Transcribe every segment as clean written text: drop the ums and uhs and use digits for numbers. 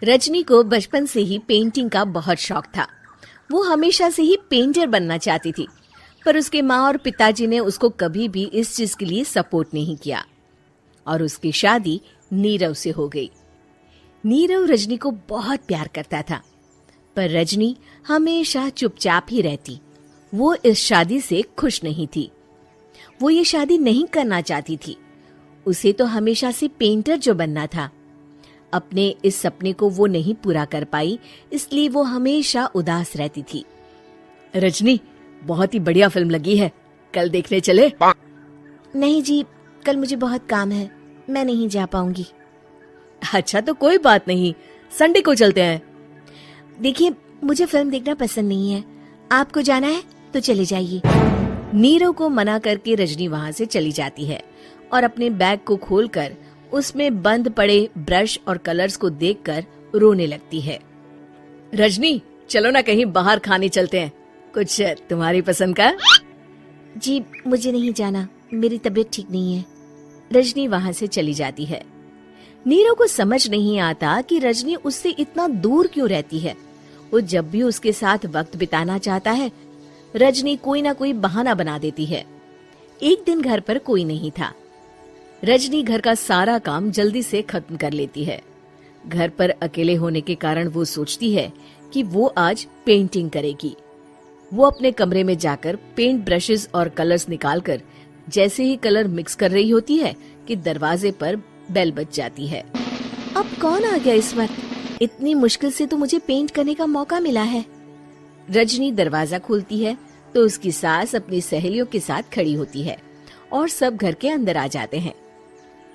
रजनी को बचपन से ही पेंटिंग का बहुत शौक था। वो हमेशा से ही पेंटर बनना चाहती थी, पर उसके माँ और पिताजी ने उसको कभी भी इस चीज के लिए सपोर्ट नहीं किया और उसकी शादी नीरव से हो गई। नीरव रजनी को बहुत प्यार करता था, पर रजनी हमेशा चुपचाप ही रहती। वो इस शादी से खुश नहीं थी। वो ये शादी नहीं करना चाहती थी। उसे तो हमेशा से पेंटर जो बनना था। अपने इस सपने को वो नहीं पूरा कर पाई, इसलिए वो हमेशा उदास रहती थी। रजनी, बहुत ही बढ़िया फिल्म लगी है, कल देखने चले? नहीं जी, कल मुझे बहुत काम है, मैं नहीं जा पाऊंगी। अच्छा तो कोई बात नहीं, संडे को चलते हैं। देखिए, मुझे फिल्म देखना पसंद नहीं है। आपको जाना है तो चले जाइए। नीरव को मना करके रजनी वहाँ से चली जाती है और अपने बैग को खोलकर उसमें बंद पड़े ब्रश और कलर्स को देखकर रोने लगती है। रजनी, चलो ना कहीं बाहर खाने चलते हैं, कुछ तुम्हारी पसंद का। जी, मुझे नहीं जाना, मेरी तबीयत ठीक नहीं है। रजनी वहाँ से चली जाती है। नीरव को समझ नहीं आता कि रजनी उससे इतना दूर क्यों रहती है। वो जब भी उसके साथ वक्त बिताना चाहता है, रजनी कोई ना कोई बहाना बना देती है। एक दिन घर पर कोई नहीं था। रजनी घर का सारा काम जल्दी से खत्म कर लेती है। घर पर अकेले होने के कारण वो सोचती है कि वो आज पेंटिंग करेगी। वो अपने कमरे में जाकर पेंट ब्रशेस और कलर्स निकालकर जैसे ही कलर मिक्स कर रही होती है कि दरवाजे पर बेल बज जाती है। अब कौन आ गया इस वक्त? इतनी मुश्किल से तो मुझे पेंट करने का मौका मिला है। रजनी दरवाजा खोलती है तो उसकी सास अपनी सहेलियों के साथ खड़ी होती है और सब घर के अंदर आ जाते हैं।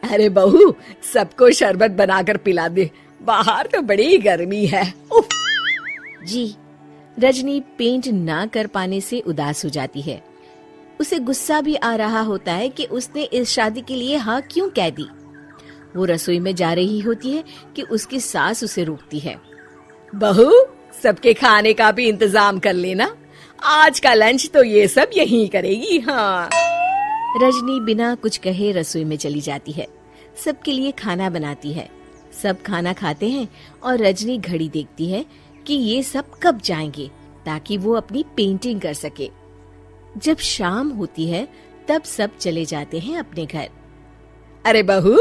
अरे बहू, सबको शरबत बनाकर पिला दे, बाहर तो बड़ी गर्मी है। उफ। जी। रजनी पेंट ना कर पाने से उदास हो जाती है। उसे गुस्सा भी आ रहा होता है कि उसने इस शादी के लिए हाँ क्यों कह दी। वो रसोई में जा रही होती है कि उसकी सास उसे रोकती है। बहू, सबके खाने का भी इंतजाम कर लेना, आज का लंच तो ये सब यहीं करेगी। हाँ। रजनी बिना कुछ कहे रसोई में चली जाती है। सबके लिए खाना बनाती है। सब खाना खाते हैं और रजनी घड़ी देखती है कि ये सब कब जाएंगे ताकि वो अपनी पेंटिंग कर सके। जब शाम होती है तब सब चले जाते हैं अपने घर। अरे बहू,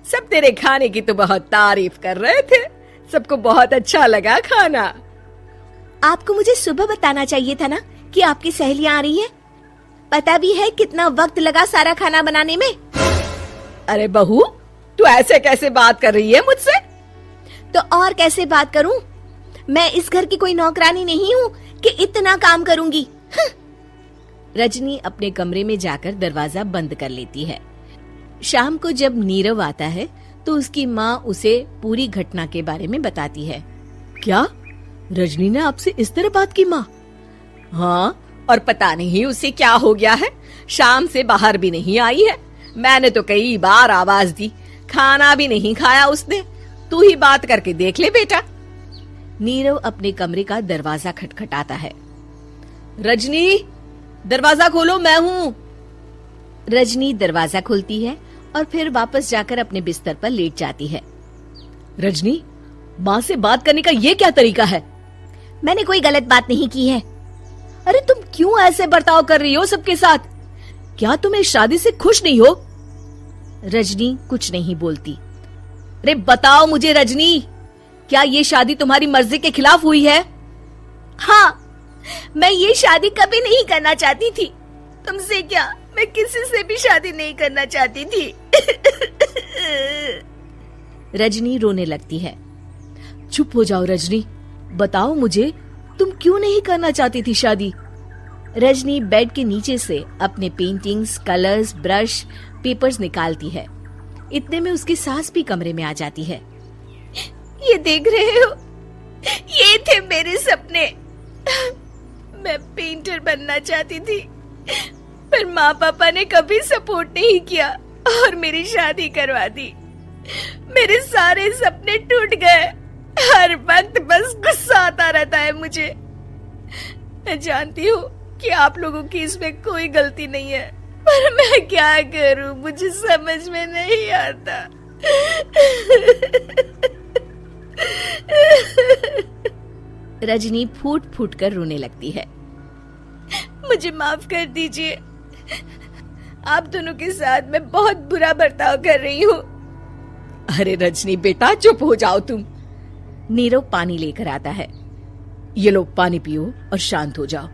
सब तेरे खाने की तो बहुत तारीफ कर रहे थे, सबको बहुत अच्छा लगा खाना। आपको मुझे सुबह बताना चाहिए था ना कि आपकी सहेलियां आ रही है। पता भी है कितना वक्त लगा सारा खाना बनाने में। अरे बहू, तू ऐसे कैसे बात कर रही है मुझसे? तो और कैसे बात करूं? मैं इस घर की कोई नौकरानी नहीं हूँ कि इतना काम करूंगी। रजनी अपने कमरे में जाकर दरवाजा बंद कर लेती है। शाम को जब नीरव आता है तो उसकी माँ उसे पूरी घटना के बारे में बताती है। क्या रजनी ने आपसे इस तरह बात की माँ? हाँ, और पता नहीं उसे क्या हो गया है, शाम से बाहर भी नहीं आई है। मैंने तो कई बार आवाज दी, खाना भी नहीं खाया उसने। तू ही बात करके देख ले बेटा। नीरव अपने कमरे का दरवाजा खटखटाता है। रजनी, दरवाजा खोलो, मैं हूँ। रजनी दरवाजा खोलती है और फिर वापस जाकर अपने बिस्तर पर लेट जाती है। रजनी, माँ से बात करने का ये क्या तरीका है? मैंने कोई गलत बात नहीं की है। अरे तुम क्यों ऐसे बर्ताव कर रही हो सबके साथ? क्या तुम इस शादी से खुश नहीं हो? रजनी कुछ नहीं बोलती। अरे बताओ मुझे रजनी, क्या ये शादी तुम्हारी मर्जी के खिलाफ हुई है? हाँ, मैं ये शादी कभी नहीं करना चाहती थी। तुमसे क्या, मैं किसी से भी शादी नहीं करना चाहती थी। रजनी रोने लगती है। चुप हो जाओ रजनी, बताओ मुझे, तुम क्यों नहीं करना चाहती थी शादी? रजनी बेड के नीचे से अपने पेंटिंग्स, कलर्स, ब्रश, पेपर्स निकालती है। इतने में उसकी सास भी कमरे में आ जाती है। ये देख रहे हो, ये थे मेरे सपने। मैं पेंटर बनना चाहती थी, पर माँ पापा ने कभी सपोर्ट नहीं किया और मेरी शादी करवा दी। मेरे सारे सपने टूट गए। हर वक्त बस गुस्सा आता रहता है मुझे। मैं जानती हूँ कि आप लोगों की इसमें कोई गलती नहीं है, पर मैं क्या करूँ, मुझे समझ में नहीं आता। रजनी फूट फूट कर रोने लगती है। मुझे माफ कर दीजिए, आप दोनों के साथ मैं बहुत बुरा बर्ताव कर रही हूँ। अरे रजनी बेटा चुप हो जाओ तुम। नीरव पानी लेकर आता है। ये लो पानी पियो और शांत हो जाओ।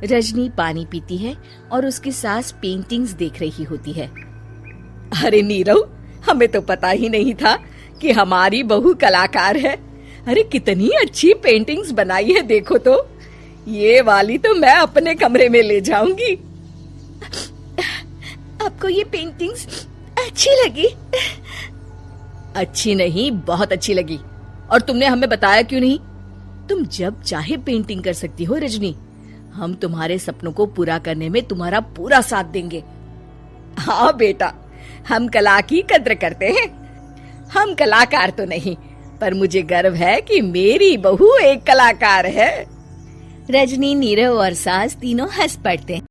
रजनी पानी पीती है और उसकी सास पेंटिंग्स देख रही होती है। अरे नीरव, हमें तो पता ही नहीं था कि हमारी बहू कलाकार है। अरे कितनी अच्छी पेंटिंग्स बनाई है, देखो तो। ये वाली तो मैं अपने कमरे में ले जाऊंगी। आपको ये पेंटिंग्स अच्छी लगी? अच्छी नहीं, बहुत अच्छी लगी। और तुमने हमें बताया क्यों नहीं? तुम जब चाहे पेंटिंग कर सकती हो रजनी। हम तुम्हारे सपनों को पूरा करने में तुम्हारा पूरा साथ देंगे। हाँ बेटा, हम कला की कद्र करते हैं। हम कलाकार तो नहीं, पर मुझे गर्व है कि मेरी बहू एक कलाकार है। रजनी, नीरव और सास तीनों हंस पड़ते हैं।